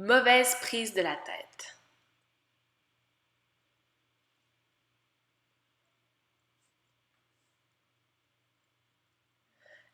Mauvaise prise de la tête.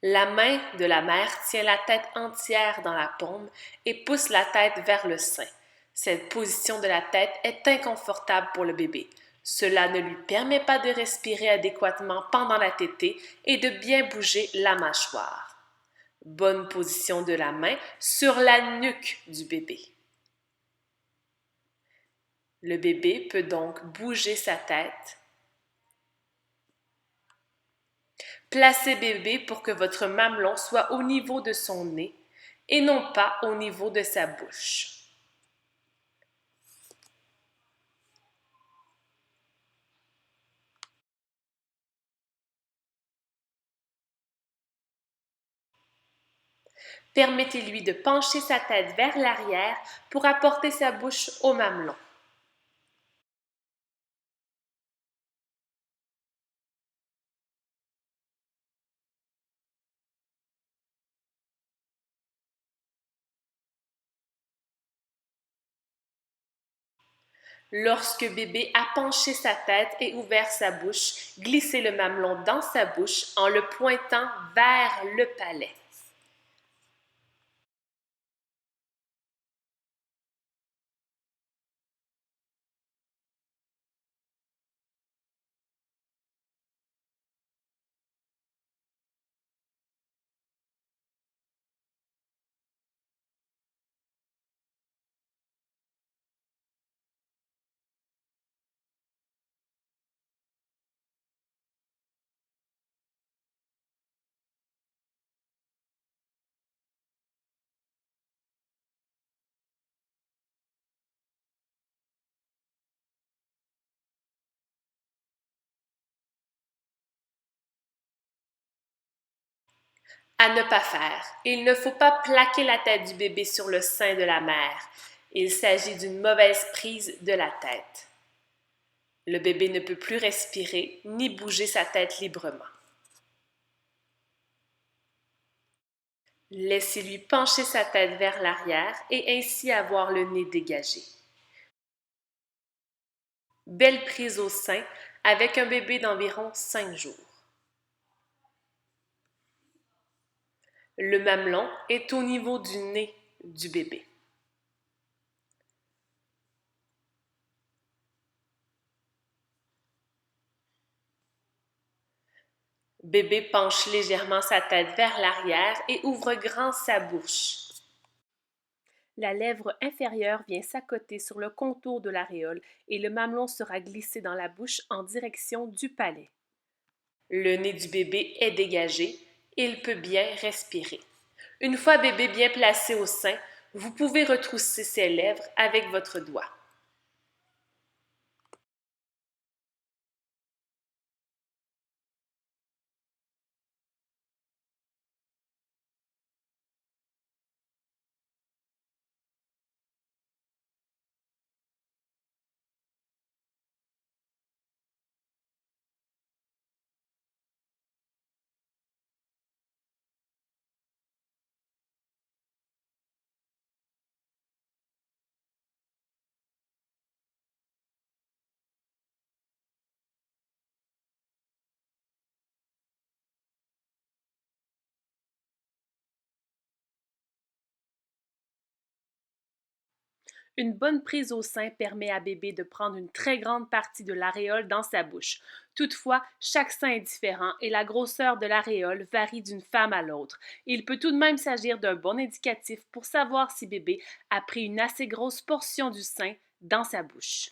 La main de la mère tient la tête entière dans la paume et pousse la tête vers le sein. Cette position de la tête est inconfortable pour le bébé. Cela ne lui permet pas de respirer adéquatement pendant la tétée et de bien bouger la mâchoire. Bonne position de la main sur la nuque du bébé. Le bébé peut donc bouger sa tête. Placez bébé pour que votre mamelon soit au niveau de son nez et non pas au niveau de sa bouche. Permettez-lui de pencher sa tête vers l'arrière pour apporter sa bouche au mamelon. Lorsque bébé a penché sa tête et ouvert sa bouche, glissez le mamelon dans sa bouche en le pointant vers le palais. À ne pas faire. Il ne faut pas plaquer la tête du bébé sur le sein de la mère. Il s'agit d'une mauvaise prise de la tête. Le bébé ne peut plus respirer ni bouger sa tête librement. Laissez-lui pencher sa tête vers l'arrière et ainsi avoir le nez dégagé. Belle prise au sein avec un bébé d'environ 5 jours. Le mamelon est au niveau du nez du bébé. Bébé penche légèrement sa tête vers l'arrière et ouvre grand sa bouche. La lèvre inférieure vient s'accoter sur le contour de l'aréole et le mamelon sera glissé dans la bouche en direction du palais. Le nez du bébé est dégagé, il peut bien respirer. Une fois bébé bien placé au sein, vous pouvez retrousser ses lèvres avec votre doigt. Une bonne prise au sein permet à bébé de prendre une très grande partie de l'aréole dans sa bouche. Toutefois, chaque sein est différent et la grosseur de l'aréole varie d'une femme à l'autre. Il peut tout de même s'agir d'un bon indicatif pour savoir si bébé a pris une assez grosse portion du sein dans sa bouche.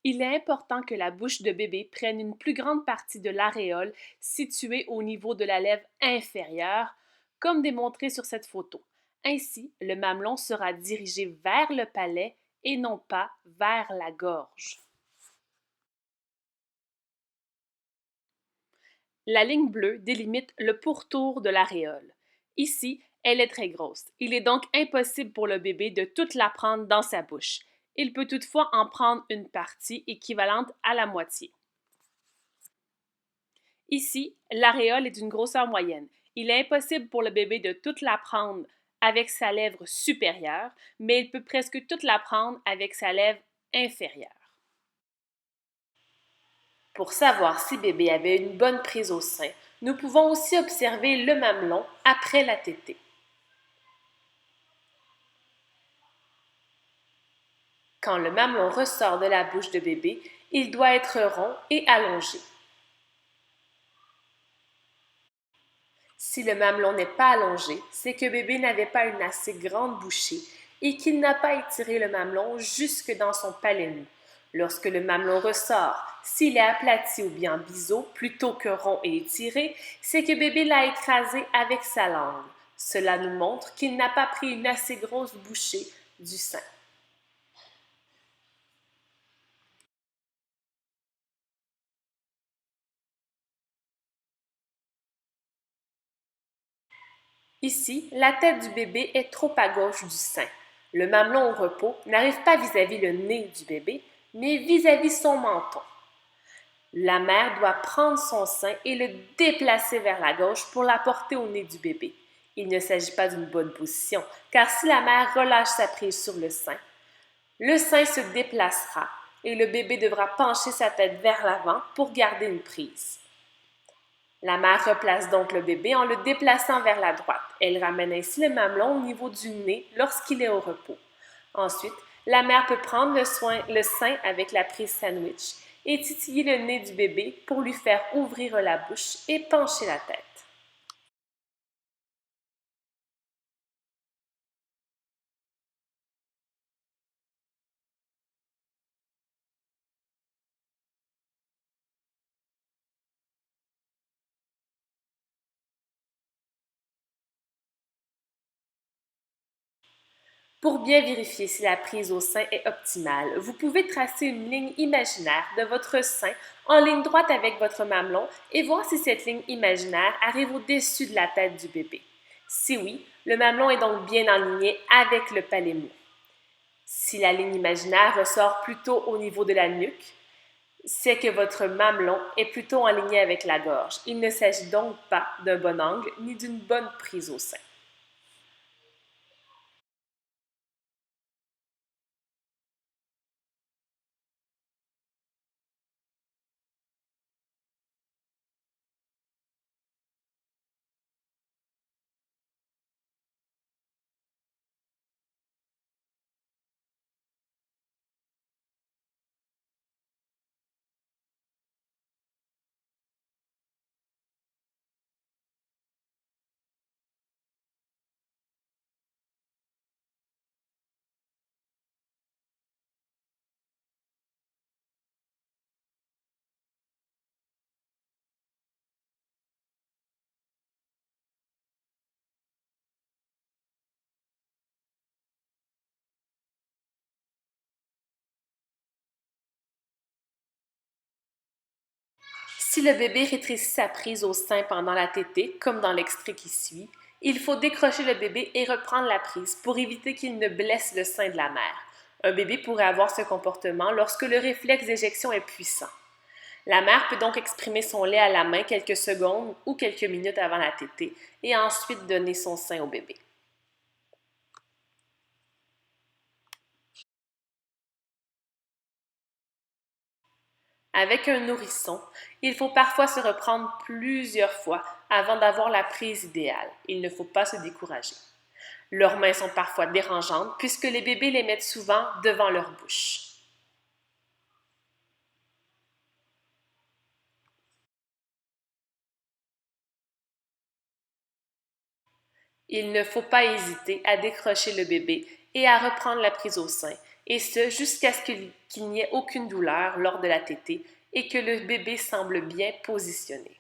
Il est important que la bouche de bébé prenne une plus grande partie de l'aréole située au niveau de la lèvre inférieure, comme démontré sur cette photo. Ainsi, le mamelon sera dirigé vers le palais et non pas vers la gorge. La ligne bleue délimite le pourtour de l'aréole. Ici, elle est très grosse. Il est donc impossible pour le bébé de toute la prendre dans sa bouche. Il peut toutefois en prendre une partie équivalente à la moitié. Ici, l'aréole est d'une grosseur moyenne. Il est impossible pour le bébé de toute la prendre avec sa lèvre supérieure, mais il peut presque toute la prendre avec sa lèvre inférieure. Pour savoir si bébé avait une bonne prise au sein, nous pouvons aussi observer le mamelon après la tétée. Quand le mamelon ressort de la bouche de bébé, il doit être rond et allongé. Si le mamelon n'est pas allongé, c'est que bébé n'avait pas une assez grande bouchée et qu'il n'a pas étiré le mamelon jusque dans son palais nu. Lorsque le mamelon ressort, s'il est aplati ou bien biseau plutôt que rond et étiré, c'est que bébé l'a écrasé avec sa langue. Cela nous montre qu'il n'a pas pris une assez grosse bouchée du sein. Ici, la tête du bébé est trop à gauche du sein. Le mamelon au repos n'arrive pas vis-à-vis le nez du bébé, mais vis-à-vis son menton. La mère doit prendre son sein et le déplacer vers la gauche pour l'apporter au nez du bébé. Il ne s'agit pas d'une bonne position, car si la mère relâche sa prise sur le sein se déplacera et le bébé devra pencher sa tête vers l'avant pour garder une prise. La mère replace donc le bébé en le déplaçant vers la droite. Elle ramène ainsi le mamelon au niveau du nez lorsqu'il est au repos. Ensuite, la mère peut prendre le sein avec la prise sandwich et titiller le nez du bébé pour lui faire ouvrir la bouche et pencher la tête. Pour bien vérifier si la prise au sein est optimale, vous pouvez tracer une ligne imaginaire de votre sein en ligne droite avec votre mamelon et voir si cette ligne imaginaire arrive au-dessus de la tête du bébé. Si oui, le mamelon est donc bien aligné avec le palais mou. Si la ligne imaginaire ressort plutôt au niveau de la nuque, c'est que votre mamelon est plutôt aligné avec la gorge. Il ne s'agit donc pas d'un bon angle ni d'une bonne prise au sein. Si le bébé rétrécit sa prise au sein pendant la tétée, comme dans l'extrait qui suit, il faut décrocher le bébé et reprendre la prise pour éviter qu'il ne blesse le sein de la mère. Un bébé pourrait avoir ce comportement lorsque le réflexe d'éjection est puissant. La mère peut donc exprimer son lait à la main quelques secondes ou quelques minutes avant la tétée et ensuite donner son sein au bébé. Avec un nourrisson, il faut parfois se reprendre plusieurs fois avant d'avoir la prise idéale. Il ne faut pas se décourager. Leurs mains sont parfois dérangeantes puisque les bébés les mettent souvent devant leur bouche. Il ne faut pas hésiter à décrocher le bébé et à reprendre la prise au sein, et ce jusqu'à ce qu'il n'y ait aucune douleur lors de la tétée et que le bébé semble bien positionné.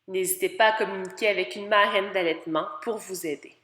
N'hésitez pas à communiquer avec une marraine d'allaitement pour vous aider.